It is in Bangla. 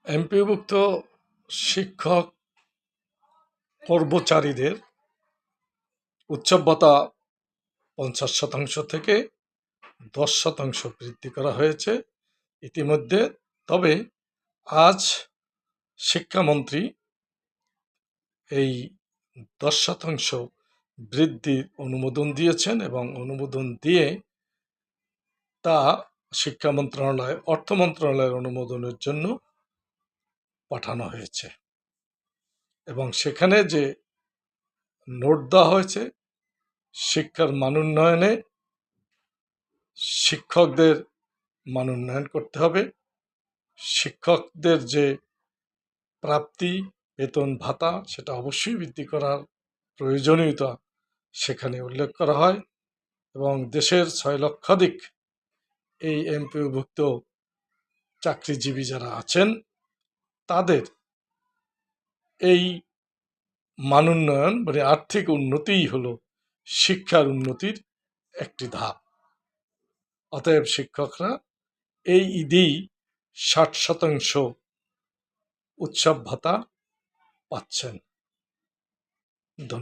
এমপিওভুক্ত শিক্ষক কর্মচারীদের উৎসব ভাতা ৫০% থেকে ১০% বৃদ্ধি করা হয়েছে ইতিমধ্যে। তবে আজ শিক্ষামন্ত্রী এই ১০% বৃদ্ধির অনুমোদন দিয়েছেন এবং অনুমোদন দিয়ে তা শিক্ষা মন্ত্রণালয়, অর্থ মন্ত্রণালয়ের অনুমোদনের জন্য পাঠানো হয়েছে এবং সেখানে যে নোট দেওয়া হয়েছে শিক্ষার মান উন্নয়নে শিক্ষকদের মান উন্নয়ন করতে হবে, শিক্ষকদের যে প্রাপ্তি বেতন ভাতা সেটা অবশ্যই বৃদ্ধি করার প্রয়োজনীয়তা সেখানে উল্লেখ করা হয় এবং দেশের ৬ লক্ষাধিক এই এমপিওভুক্ত চাকরিজীবী যারা আছেন তাদের এই মান উন্নয়ন মানে আর্থিক উন্নতিই হলো শিক্ষার উন্নতির একটি ধাপ। অতএব শিক্ষকরা এই ঈদেই ৬০% উৎসব ভাতা পাচ্ছেন। ধন্যবাদ।